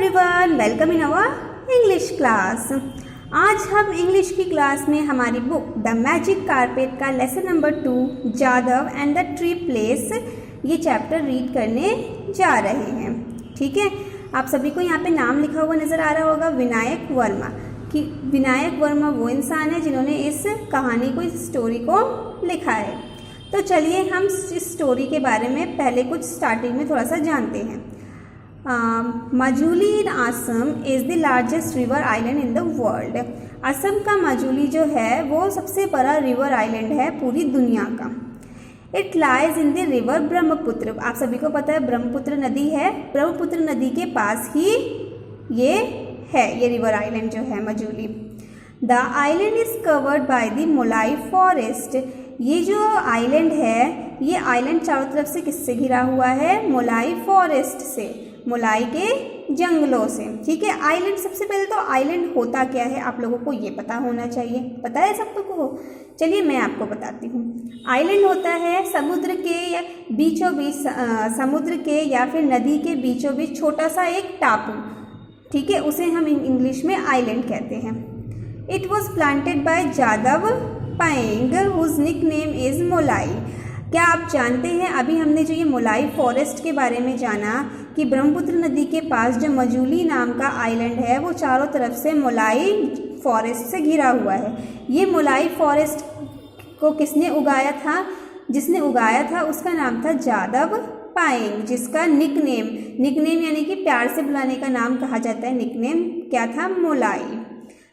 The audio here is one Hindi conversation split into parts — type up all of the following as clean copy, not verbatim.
Everyone, welcome in our English class. आज हम इंग्लिश की क्लास में हमारी बुक द मैजिक कारपेट का lesson number 2 Jadav and the tree place ये चैप्टर रीड करने जा रहे हैं। ठीक है, आप सभी को यहाँ पे नाम लिखा हुआ नज़र आ रहा होगा विनायक वर्मा। कि विनायक वर्मा वो इंसान है जिन्होंने इस कहानी को, इस स्टोरी को लिखा है। तो चलिए हम इस स्टोरी के बारे में पहले कुछ स्टार्टिंग में थोड़ा सा जानते हैं। Majuli in Assam is the largest river island in the world. Assam का माजुली जो है वो सबसे बड़ा रिवर आइलैंड है पूरी दुनिया का। It lies in the river Brahmaputra. आप सभी को पता है ब्रह्मपुत्र नदी है, ब्रह्मपुत्र नदी के पास ही ये है, ये रिवर आइलैंड जो है Majuli. The island is covered by the Molai forest. ये जो आइलैंड है, ये आइलैंड चारों तरफ से किससे घिरा हुआ है? मोलाई फॉरेस्ट से, मोलाई के जंगलों से। ठीक है, आइलैंड, सबसे पहले तो आइलैंड होता क्या है आप लोगों को ये पता होना चाहिए। पता है सब को? चलिए मैं आपको बताती हूँ। आइलैंड होता है समुद्र के बीचों बीच, समुद्र के या फिर नदी के बीचों बीच छोटा सा एक टापू। ठीक है, उसे हम इंग्लिश में आइलैंड कहते हैं। It was planted by Jadav Payeng whose nickname is Molai. क्या आप जानते हैं, अभी हमने जो ये मोलाई फॉरेस्ट के बारे में जाना कि ब्रह्मपुत्र नदी के पास जो मजूली नाम का आइलैंड है वो चारों तरफ से मोलाई फॉरेस्ट से घिरा हुआ है। ये मोलाई फॉरेस्ट को किसने उगाया था? जिसने उगाया था उसका नाम था जादव पायेंग, जिसका निकनेम यानी कि प्यार से बुलाने का नाम कहा जाता है, निकनेम क्या था? मोलाई।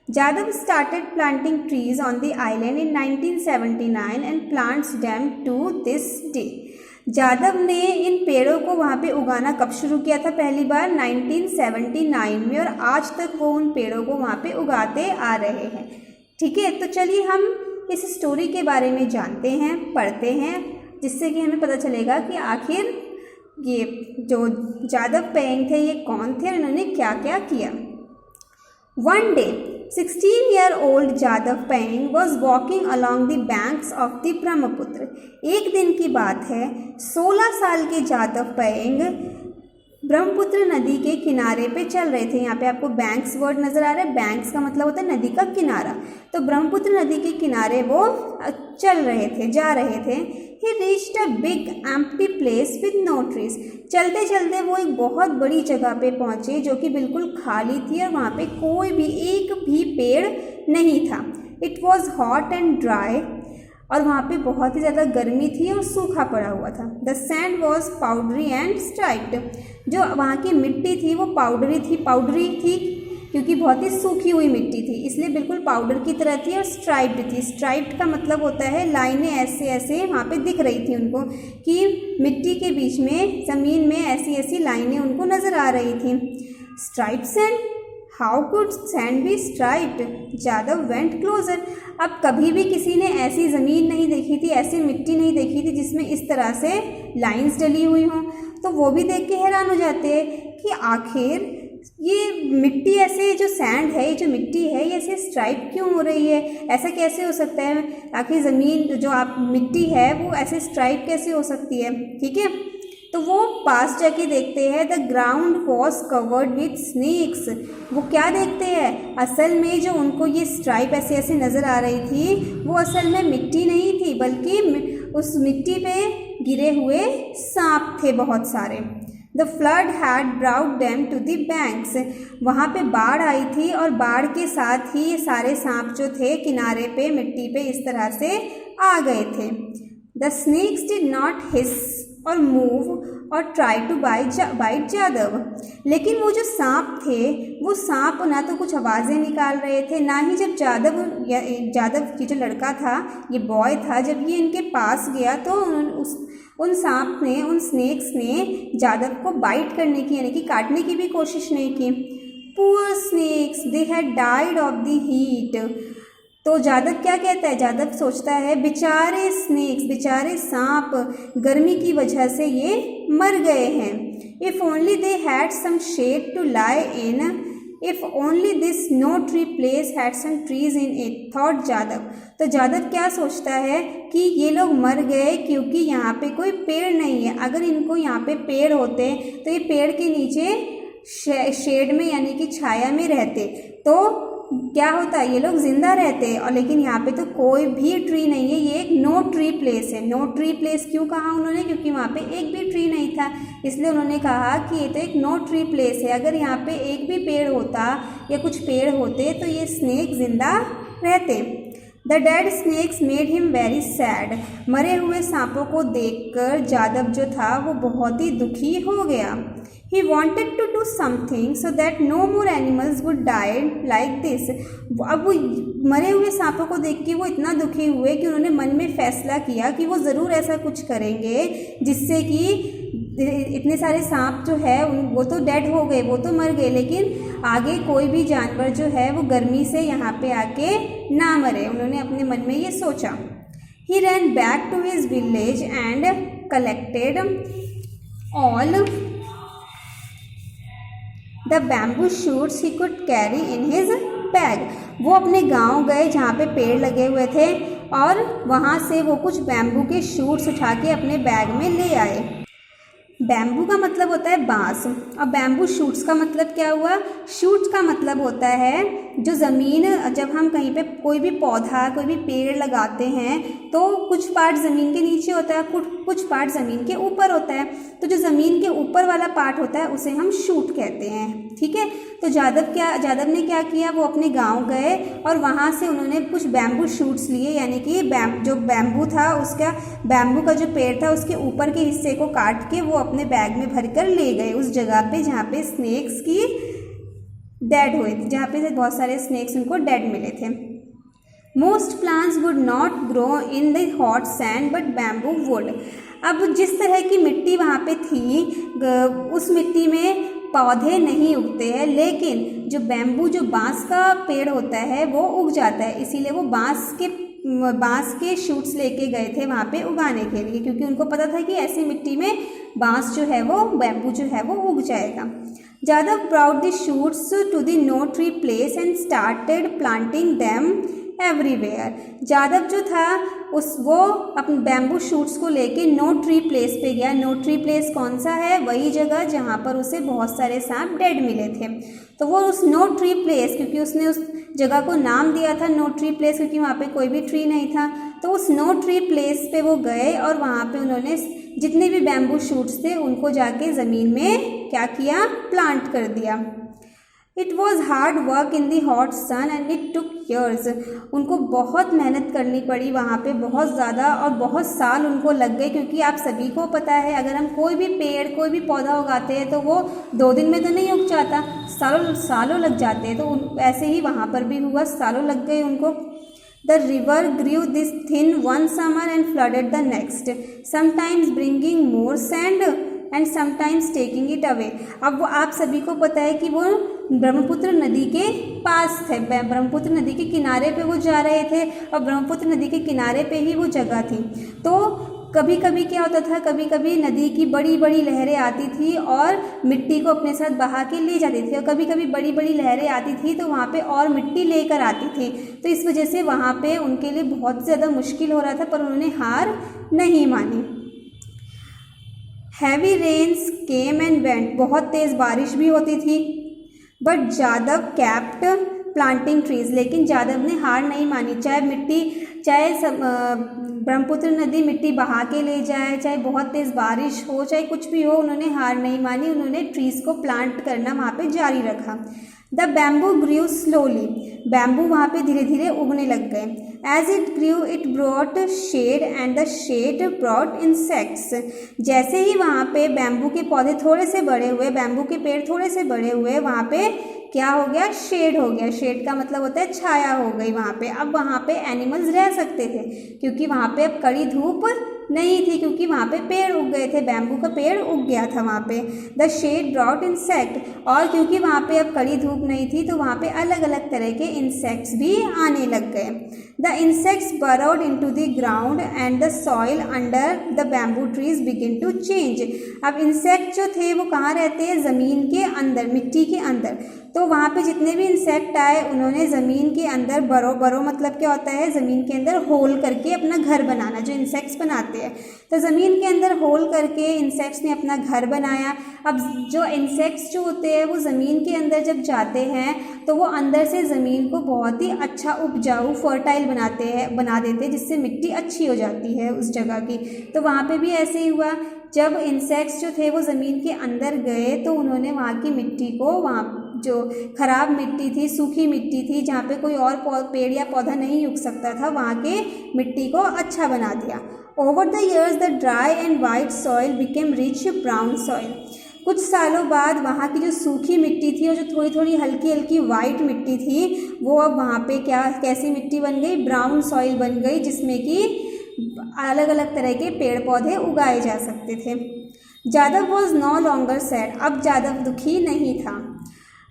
Jadhav started planting trees on the island in 1979 and plants them to this day. Jadav ने इन पेड़ों को वहाँ पे उगाना कब शुरू किया था? पहली बार 1979 में, और आज तक वो उन पेड़ों को वहाँ पे उगाते आ रहे हैं। ठीक है, तो चलिए हम इस स्टोरी के बारे में जानते हैं, पढ़ते हैं, जिससे कि हमें पता चलेगा कि आखिर ये जो जादव पायेंग थे ये कौन थे और इन्होंने क्या क्या किया। One day, 16-year-old Jadav Payeng was walking along the banks of the Brahmaputra. एक दिन की बात है, 16 साल के जादव पायेंग ब्रह्मपुत्र नदी के किनारे पे चल रहे थे। यहाँ पे आपको बैंक्स वर्ड नज़र आ रहा है। बैंक्स का मतलब होता है नदी का किनारा। तो ब्रह्मपुत्र नदी के किनारे वो चल रहे थे, जा रहे थे। He reached a big empty place with no trees। चलते चलते वो एक बहुत बड़ी जगह पे पहुँचे जो कि बिल्कुल खाली थी और वहाँ पे कोई भी एक भी पेड़ नहीं था। It was hot and dry। और वहाँ पे बहुत ही ज़्यादा गर्मी थी और सूखा पड़ा हुआ था। The sand was powdery and striped. जो वहाँ की मिट्टी थी वो पाउडरी थी क्योंकि बहुत ही सूखी हुई मिट्टी थी, इसलिए बिल्कुल पाउडर की तरह थी, और स्ट्राइप्ड थी। स्ट्राइप्ड का मतलब होता है लाइनें ऐसे ऐसे वहाँ पे दिख रही थी उनको, कि मिट्टी के बीच में, ज़मीन में ऐसी ऐसी लाइनें उनको नज़र आ रही थी। Striped sand, how could sand be striped? Jadav went closer. अब कभी भी किसी ने ऐसी ज़मीन नहीं देखी थी, ऐसी मिट्टी नहीं देखी थी जिसमें इस तरह से लाइंस डली हुई हों। तो वो भी देख के हैरान हो जाते हैं कि आखिर ये मिट्टी ऐसे, जो सैंड है, ये जो मिट्टी है, ये ऐसे स्ट्राइप क्यों हो रही है? ऐसा कैसे हो सकता है? आखिर ज़मीन जो आप मिट्टी है वो ऐसे स्ट्राइप कैसे हो सकती है? ठीक है, तो वो पास जाके देखते हैं। The ground was covered with snakes. वो क्या देखते हैं? असल में जो उनको ये स्ट्राइप ऐसे ऐसे नज़र आ रही थी वो असल में मिट्टी नहीं थी, बल्कि उस मिट्टी पे गिरे हुए सांप थे बहुत सारे। The flood had brought them to the banks. वहाँ पे बाढ़ आई थी और बाढ़ के साथ ही ये सारे सांप जो थे किनारे पे मिट्टी पे इस तरह से आ गए थे। द स्नेक्स डिड नॉट हिस और मूव और ट्राई टू बाइट जादव। लेकिन वो जो सांप थे, वो सांप ना तो कुछ आवाज़ें निकाल रहे थे, ना ही जब जादव की जो लड़का था, ये बॉय था, जब ये इनके पास गया तो उन सांप ने, उन स्नेक्स ने जादव को बाइट करने की यानी कि काटने की भी कोशिश नहीं की। Poor snakes, they had died of the heat. तो जादव क्या कहता है? जादव सोचता है बेचारे स्नेक्स, बेचारे सांप गर्मी की वजह से ये मर गए हैं। If only they had some shade to lie in, if only this no tree place had some trees in it, thought Jadav. तो जादव क्या सोचता है कि ये लोग मर गए क्योंकि यहाँ पे कोई पेड़ नहीं है। अगर इनको यहाँ पे पेड़ होते तो ये पेड़ के नीचे शेड में यानी कि छाया में रहते तो क्या होता है, ये लोग जिंदा रहते। और लेकिन यहाँ पे तो कोई भी ट्री नहीं है, ये एक नो ट्री प्लेस है। नो ट्री प्लेस क्यों कहा उन्होंने, क्योंकि वहाँ पे एक भी ट्री नहीं था, इसलिए उन्होंने कहा कि ये तो एक नो ट्री प्लेस है। अगर यहाँ पे एक भी पेड़ होता या कुछ पेड़ होते तो ये स्नेक जिंदा रहते। The dead snakes made him very sad. मरे हुए सांपों को देखकर जादव जो था वो बहुत ही दुखी हो गया। He wanted to do something so that no more animals would die like this. अब वो मरे हुए सांपों को देख के वो इतना दुखी हुए कि उन्होंने मन में फैसला किया कि वो ज़रूर ऐसा कुछ करेंगे जिससे कि इतने सारे सांप जो है वो तो डेड हो गए, वो तो मर गए, लेकिन आगे कोई भी जानवर जो है वो गर्मी से यहाँ पे आके ना मरे। उन्होंने अपने मन में ये सोचा। He ran back to his village and collected all the bamboo shoots he could carry in his bag. वो अपने गांव गए जहाँ पे पेड़ लगे हुए थे और वहाँ से वो कुछ बैम्बू के शूट्स उठा के अपने बैग में ले आए। बैम्बू का मतलब होता है बांस और बैम्बू शूट्स का मतलब क्या हुआ, शूट्स का मतलब होता है जो ज़मीन, जब हम कहीं पे कोई भी पौधा कोई भी पेड़ लगाते हैं तो कुछ पार्ट ज़मीन के नीचे होता है, कुछ पार्ट ज़मीन के ऊपर होता है। तो जो ज़मीन के ऊपर वाला पार्ट होता है उसे हम शूट कहते हैं, ठीक है। तो जादव ने क्या किया, वो अपने गांव गए और वहाँ से उन्होंने कुछ बैम्बू शूट्स लिए, यानी कि जो बैम्बू था उसका, बैम्बू का जो पेड़ था उसके ऊपर के हिस्से को काट के वो अपने बैग में भर कर ले गए उस जगह पे जहाँ पे स्नेक्स की डेड हुए थे, जहाँ पे बहुत सारे स्नेक्स उनको डेड मिले थे। Most plants would not grow in the hot sand but bamboo would. अब जिस तरह की मिट्टी वहाँ पे थी उस मिट्टी में पौधे नहीं उगते हैं, लेकिन जो बैम्बू जो बांस का पेड़ होता है वो उग जाता है। इसीलिए वो बांस के शूट्स लेके गए थे वहाँ पे उगाने के लिए, क्योंकि उनको पता था कि ऐसी मिट्टी में बांस जो है वो बैम्बू जो है वो उग जाएगा। Jadav brought the shoots to the no tree place and started planting them everywhere. Jadav जो था वो अपने बैम्बू शूट्स को लेके नो ट्री प्लेस पे गया। नो ट्री प्लेस कौन सा है, वही जगह जहाँ पर उसे बहुत सारे सांप डेड मिले थे। तो वो उस नो ट्री प्लेस, क्योंकि उसने उस जगह को नाम दिया था नो ट्री प्लेस क्योंकि वहाँ पे कोई भी ट्री नहीं था, तो उस नो ट्री प्लेस पे वो गए और वहाँ पे उन्होंने जितने भी बैम्बू शूट्स थे उनको जाके ज़मीन में क्या किया, प्लांट कर दिया। It was hard work in the hot sun and it took years. उनको बहुत मेहनत करनी पड़ी वहाँ पे, बहुत ज़्यादा, और बहुत साल उनको लग गए, क्योंकि आप सभी को पता है अगर हम कोई भी पेड़ कोई भी पौधा उगाते हैं तो वो 2 दिन में तो नहीं उग जाता, सालों लग जाते हैं। तो ऐसे ही वहाँ पर भी हुआ, सालों लग गए उनको। The river grew this thin one summer and flooded the next, sometimes bringing more sand and sometimes taking it away. अब वो आप सभी को पता है कि वो ब्रह्मपुत्र नदी के पास थे, ब्रह्मपुत्र नदी के किनारे पे वो जा रहे थे और ब्रह्मपुत्र नदी के किनारे पे ही वो जगह थी। तो कभी कभी क्या होता था, कभी कभी नदी की बड़ी बड़ी लहरें आती थी और मिट्टी को अपने साथ बहा के ले जाती थी, और कभी कभी बड़ी बड़ी लहरें आती थी तो वहाँ पे और मिट्टी लेकर आती थी। तो इस वजह से वहाँ पे उनके लिए बहुत ज़्यादा मुश्किल हो रहा था, पर उन्होंने हार नहीं मानी। Heavy rains came and went. बहुत तेज़ बारिश भी होती थी। But Jadav kept planting trees. लेकिन जादव ने हार नहीं मानी, चाहे ब्रह्मपुत्र नदी मिट्टी बहा के ले जाए, चाहे बहुत तेज़ बारिश हो, चाहे कुछ भी हो, उन्होंने हार नहीं मानी। उन्होंने ट्रीज़ को प्लांट करना वहाँ पे जारी रखा। The bamboo grew slowly. Bamboo वहाँ पे धीरे धीरे उगने लग गए। As it grew it brought shade and the shade brought insects. जैसे ही वहाँ पे बैम्बू के पौधे थोड़े से बड़े हुए, बैम्बू के पेड़ थोड़े से बड़े हुए, वहाँ पे क्या हो गया, शेड हो गया। शेड का मतलब होता है छाया हो गई वहाँ पे। अब वहाँ पे एनिमल्स रह सकते थे, क्योंकि वहाँ पे अब कड़ी धूप नहीं थी, क्योंकि वहाँ पे पेड़ उग गए थे, बैम्बू का पेड़ उग गया था वहाँ पे। The shade brought insect. और क्योंकि वहाँ पे अब कड़ी धूप नहीं थी तो वहाँ पे अलग अलग तरह के इंसेक्ट्स भी आने लग गए। The insects burrowed into the ground and the soil under the bamboo trees begin to change। अब इंसेक्ट जो थे वो कहाँ रहते हैं, ज़मीन के अंदर, मिट्टी के अंदर। तो वहाँ पे जितने भी इंसेक्ट आए उन्होंने ज़मीन के अंदर बरो मतलब क्या होता है, ज़मीन के अंदर होल करके अपना घर बनाना, जो इंसेक्ट्स बनाते हैं। तो ज़मीन के अंदर होल करके इंसेक्ट्स ने अपना घर बनाया। अब जो इंसेक्ट्स जो होते हैं वो ज़मीन के अंदर जब जाते हैं तो वो अंदर से ज़मीन को बहुत ही अच्छा उपजाऊ फर्टाइल बना देते हैं, जिससे मिट्टी अच्छी हो जाती है उस जगह की। तो वहाँ पे भी ऐसे ही हुआ, जब इंसेक्ट्स जो थे वो ज़मीन के अंदर गए तो उन्होंने वहाँ की मिट्टी को, वहाँ जो ख़राब मिट्टी थी, सूखी मिट्टी थी, जहाँ पे कोई और पेड़ या पौधा नहीं उग सकता था, वहाँ के मिट्टी को अच्छा बना दिया। Over the years the dry and white soil became rich brown soil. कुछ सालों बाद वहाँ की जो सूखी मिट्टी थी और जो थोड़ी थोड़ी हल्की हल्की वाइट मिट्टी थी, वो अब वहाँ पे कैसी मिट्टी बन गई, ब्राउन सॉइल बन गई, जिसमें कि अलग अलग तरह के पेड़ पौधे उगाए जा सकते थे। Jadav was no longer sad, अब जादव दुखी नहीं था।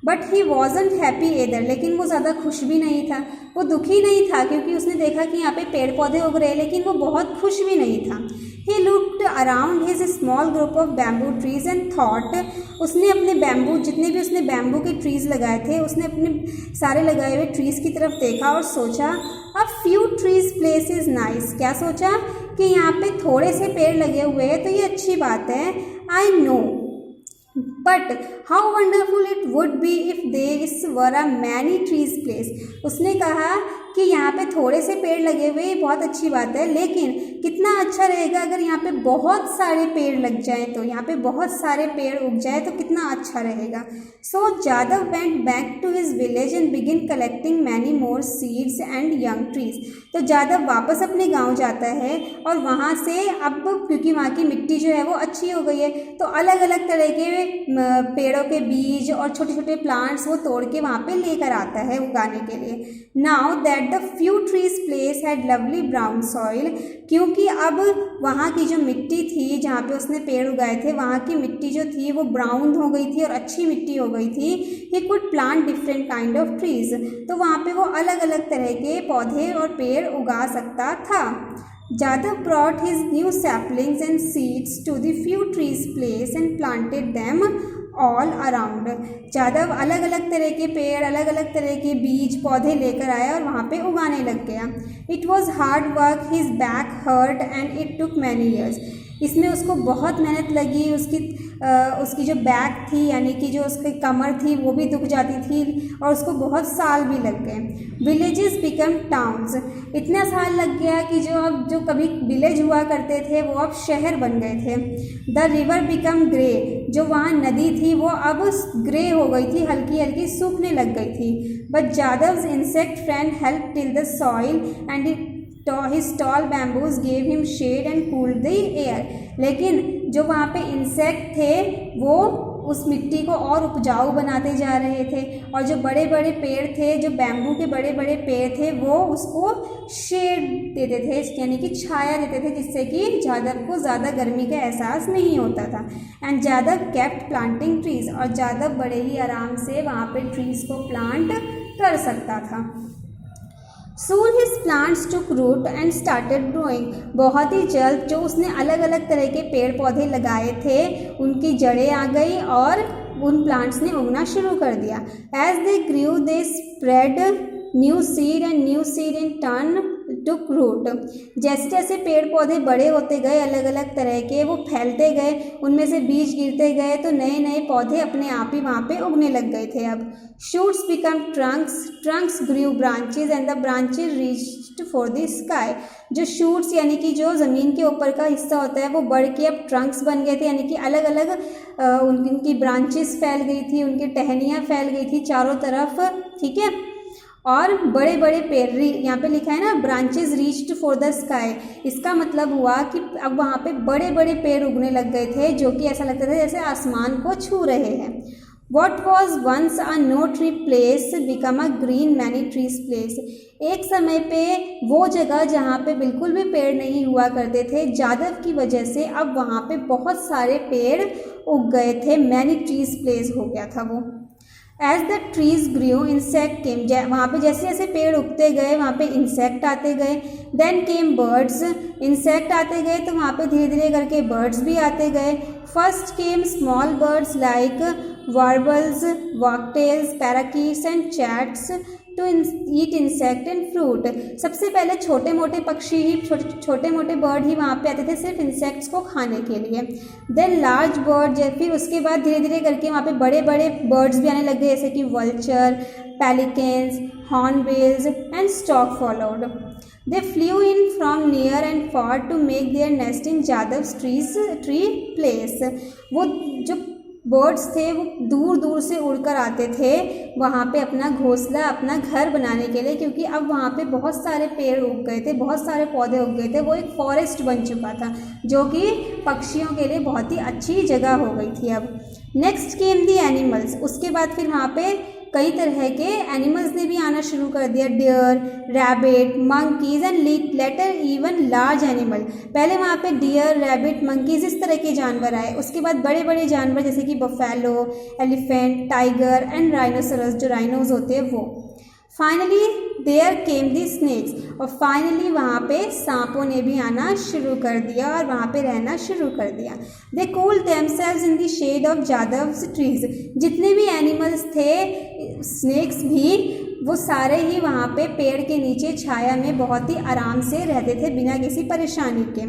But he wasn't happy either, लेकिन वो ज़्यादा खुश भी नहीं था। वो दुखी नहीं था क्योंकि उसने देखा कि यहाँ पे पेड़ पौधे उग रहे, लेकिन वो बहुत खुश भी नहीं था। He looked around his small group of bamboo trees and thought, उसने अपने बैम्बू, जितने भी उसने बैम्बू के ट्रीज़ लगाए थे, उसने अपने सारे लगाए हुए ट्रीज़ की तरफ देखा और सोचा, a few trees place is nice। क्या सोचा कि यहाँ पे थोड़े से पेड़ लगे हुए हैं तो ये अच्छी बात है, I know, but how wonderful it would be if there were a many trees place। उसने कहा कि यहाँ पे थोड़े से पेड़ लगे हुए बहुत अच्छी बात है, लेकिन कितना अच्छा रहेगा अगर यहाँ पे बहुत सारे पेड़ लग जाएं, तो यहाँ पे बहुत सारे पेड़ उग जाए तो कितना अच्छा रहेगा। So Jadav went back to his village and begin collecting many more seeds and young trees. तो जादव वापस अपने गांव जाता है और वहाँ से अब क्योंकि वहाँ की मिट्टी जो है वो अच्छी हो गई है, तो अलग अलग तरह के पेड़ों के बीज और छोटे छोटे प्लांट्स वो तोड़ के वहाँ पे लेकर आता है उगाने के लिए। Now that the few trees place had lovely brown soil, क्योंकि अब वहाँ की जो मिट्टी थी जहाँ पे उसने पेड़ उगाए थे, वहाँ की मिट्टी जो थी वो ब्राउन हो गई थी और अच्छी मिट्टी हो गई थी। He could plant different kind of trees, तो वहाँ पे वो अलग अलग तरह के पौधे और पेड़ उगा सकता था। Jadav brought his new saplings and seeds to the few trees place and planted them all around। Jadav अलग अलग तरह के पेड़, अलग अलग तरह के बीज पौधे लेकर आया और वहाँ पे उगाने लग गया। It was hard work, his back hurt and it took many years। इसमें उसको बहुत मेहनत लगी, उसकी जो बैक थी यानी कि जो उसकी कमर थी वो भी दुख जाती थी और उसको बहुत साल भी लग गए। विलेजेस बिकम टाउन्स, इतना साल लग गया कि जो कभी विलेज हुआ करते थे वो अब शहर बन गए थे। द रिवर बिकम ग्रे, जो वहाँ नदी थी वो अब ग्रे हो गई थी, हल्की हल्की सूखने लग गई थी। But Jadav's insect friend help till the soil and his tall bamboos gave him shade and cooled the air। लेकिन जो वहाँ पे इंसेक्ट थे वो उस मिट्टी को और उपजाऊ बनाते जा रहे थे और जो बड़े बड़े पेड़ थे, जो बैम्बू के बड़े बड़े पेड़ थे, वो उसको शेड देते थे यानी कि छाया देते थे, जिससे कि जादव को ज़्यादा गर्मी का एहसास नहीं होता था। And Jadav kept planting trees, और जादव बड़े ही आराम से वहाँ पे ट्रीज़ को प्लांट कर सकता था। Soon his plants took root and started growing। बहुत ही जल्द जो उसने अलग अलग तरह के पेड़ पौधे लगाए थे उनकी जड़ें आ गई और उन प्लांट्स ने उगना शुरू कर दिया। As they grew they spread new seed in turn took root। जैसे जैसे पेड़ पौधे बड़े होते गए अलग अलग तरह के, वो फैलते गए, उनमें से बीज गिरते गए तो नए नए पौधे अपने आप ही वहाँ पे उगने लग गए थे। अब shoots become trunks grew branches and the branches reached for the sky। जो shoots यानी कि जो ज़मीन के ऊपर का हिस्सा होता है वो बढ़ के अब ट्रंक्स बन गए थे, यानी कि अलग अलग उनकी ब्रांचेस फैल गई थी, उनकी टहनियाँ फैल गई थी चारों तरफ, ठीक है। और बड़े बड़े पेड़, यहाँ पे लिखा है ना branches reached for the sky, इसका मतलब हुआ कि अब वहाँ पे बड़े बड़े पेड़ उगने लग गए थे जो कि ऐसा लगता था जैसे आसमान को छू रहे हैं। What was once a no tree place become a green many trees place। एक समय पे वो जगह जहाँ पे बिल्कुल भी पेड़ नहीं हुआ करते थे, जादव की वजह से अब वहाँ पे बहुत सारे पेड़ उग गए थे, many trees place हो गया था वो। As the trees grew, insect came। वहाँ पे जैसे जैसे पेड़ उगते गए वहाँ पे इंसेक्ट आते गए। Then came birds। इंसेक्ट आते गए तो वहाँ पे धीरे धीरे करके बर्ड्स भी आते गए। First came small birds like warbles, wagtails, parakeets and chats। To eat insect and fruit. सबसे पहले छोटे मोटे पक्षी ही, छोटे मोटे बर्ड ही वहाँ पे आते थे सिर्फ इंसेक्ट्स को खाने के लिए। देन लार्ज बर्ड, फिर उसके बाद धीरे धीरे करके वहाँ पे बड़े बड़े बर्ड्स भी आने लग गए, जैसे कि vulture, pelicans, hornbills and stock followed. They flew in from near and far to make their nest in Jadav's tree place। वो जो बर्ड्स थे वो दूर दूर से उड़कर आते थे वहाँ पे अपना घोंसला, अपना घर बनाने के लिए, क्योंकि अब वहाँ पे बहुत सारे पेड़ उग गए थे, बहुत सारे पौधे उग गए थे। वो एक फॉरेस्ट बन चुका था जो कि पक्षियों के लिए बहुत ही अच्छी जगह हो गई थी। अब नेक्स्ट केम दी एनिमल्स। उसके बाद फिर वहाँ पे कई तरह के एनिमल्स ने भी आना शुरू कर दिया। Deer, rabbit, monkeys and later even large animal. पहले वहाँ पे डियर, रैबिट, मंकीज इस तरह के जानवर आए। उसके बाद बड़े बड़े जानवर जैसे कि buffalo, elephant, tiger and rhinoceros, जो राइनोज होते हैं वो। Finally there came the snakes. और फाइनली वहाँ पे सांपों ने भी आना शुरू कर दिया और वहाँ पे रहना शुरू कर दिया। They cooled themselves in the shade of Jadav's trees. जितने भी एनिमल्स थे, स्नेक्स भी, वो सारे ही वहाँ पे पेड़ के नीचे छाया में बहुत ही आराम से रहते थे बिना किसी परेशानी के।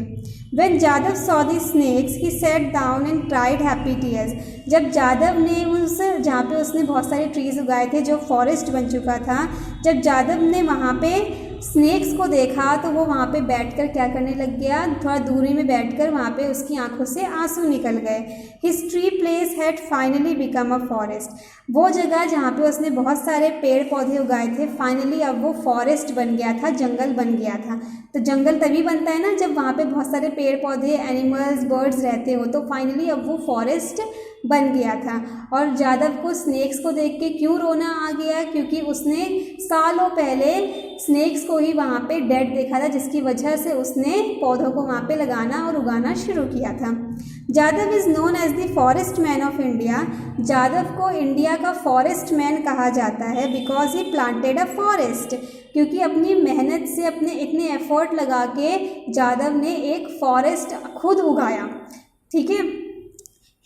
When Jadav saw the snakes, he sat down and cried happy tears। जब जादव ने उस, जहाँ पे उसने बहुत सारे ट्रीज उगाए थे, जो फॉरेस्ट बन चुका था, जब जादव ने वहाँ पे स्नेक्स को देखा तो वो वहाँ पे बैठकर क्या करने लग गया, थोड़ा दूरी में बैठकर वहाँ पे उसकी आंखों से आंसू निकल गए। His tree place had finally become a forest। वो जगह जहाँ पे उसने बहुत सारे पेड़ पौधे उगाए थे, फाइनली अब वो फॉरेस्ट बन गया था, जंगल बन गया था। तो जंगल तभी बनता है ना जब वहाँ पे बहुत सारे पेड़ पौधे, एनिमल्स, बर्ड्स रहते हो। तो फाइनली अब वो फॉरेस्ट बन गया था। और जादव को स्नेक्स को देख के क्यों रोना आ गया, क्योंकि उसने सालों पहले स्नेक्स को ही वहाँ पे डेड देखा था, जिसकी वजह से उसने पौधों को वहाँ पे लगाना और उगाना शुरू किया था। Jadav is known as the forest man of India. Jadav को इंडिया का फॉरेस्ट मैन कहा जाता है because he planted a forest. क्योंकि अपनी मेहनत से, अपने इतने एफर्ट लगा के जादव ने एक फॉरेस्ट खुद उगाया। ठीक है।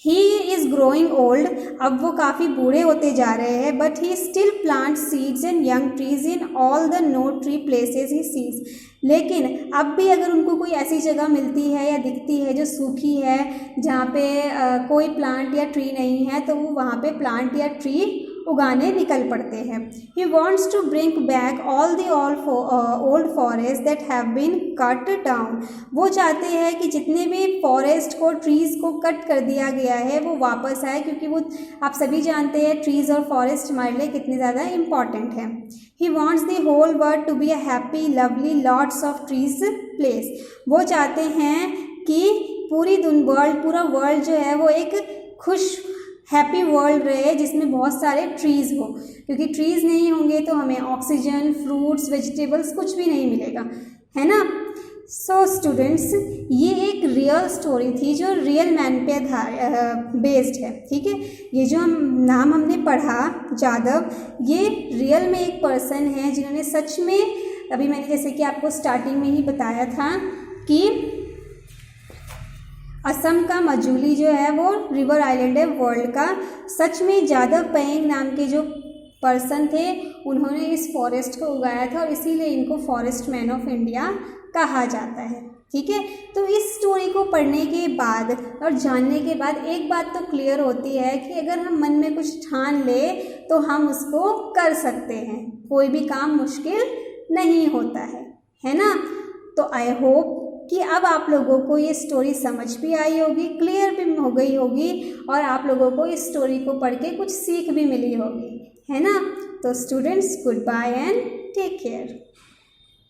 He is growing old. अब वो काफ़ी बूढ़े होते जा रहे हैं, but he still plant seeds and young trees in all the no tree places he sees. लेकिन अब भी अगर उनको कोई ऐसी जगह मिलती है या दिखती है जो सूखी है, जहाँ पे कोई प्लांट या ट्री नहीं है, तो वो वहाँ पे प्लांट या ट्री उगाने निकल पड़ते हैं। He wants to bring back all the old forest that have been cut down. वो चाहते हैं कि जितने भी फॉरेस्ट को, ट्रीज़ को कट कर दिया गया है वो वापस आए, क्योंकि वो आप सभी जानते हैं ट्रीज़ और फॉरेस्ट हमारे लिए कितने ज़्यादा इम्पॉर्टेंट है। He wants the whole world to be a happy lovely lots of trees place. वो चाहते हैं कि पूरा वर्ल्ड जो है वो एक खुश हैप्पी वर्ल्ड रहे जिसमें बहुत सारे ट्रीज़ हो, क्योंकि ट्रीज़ नहीं होंगे तो हमें ऑक्सीजन, फ्रूट्स, वेजिटेबल्स कुछ भी नहीं मिलेगा, है ना। सो स्टूडेंट्स, ये एक रियल स्टोरी थी जो रियल मैन पे बेस्ड है। ठीक है। ये जो नाम हमने पढ़ा जादव, ये रियल में एक पर्सन है जिन्होंने सच में, अभी मैंने जैसे कि आपको स्टार्टिंग में ही बताया था कि असम का मजूली जो है वो रिवर आइलैंड है वर्ल्ड का। सच में जादव पेंग नाम के जो पर्सन थे उन्होंने इस फॉरेस्ट को उगाया था और इसीलिए इनको फॉरेस्ट मैन ऑफ इंडिया कहा जाता है। ठीक है। तो इस स्टोरी को पढ़ने के बाद और जानने के बाद एक बात तो क्लियर होती है कि अगर हम मन में कुछ ठान ले तो हम उसको कर सकते हैं, कोई भी काम मुश्किल नहीं होता है ना। तो आई होप कि अब आप लोगों को ये स्टोरी समझ भी आई होगी, क्लियर भी हो गई होगी और आप लोगों को इस स्टोरी को पढ़ के कुछ सीख भी मिली होगी, है ना। तो students, good bye and take care.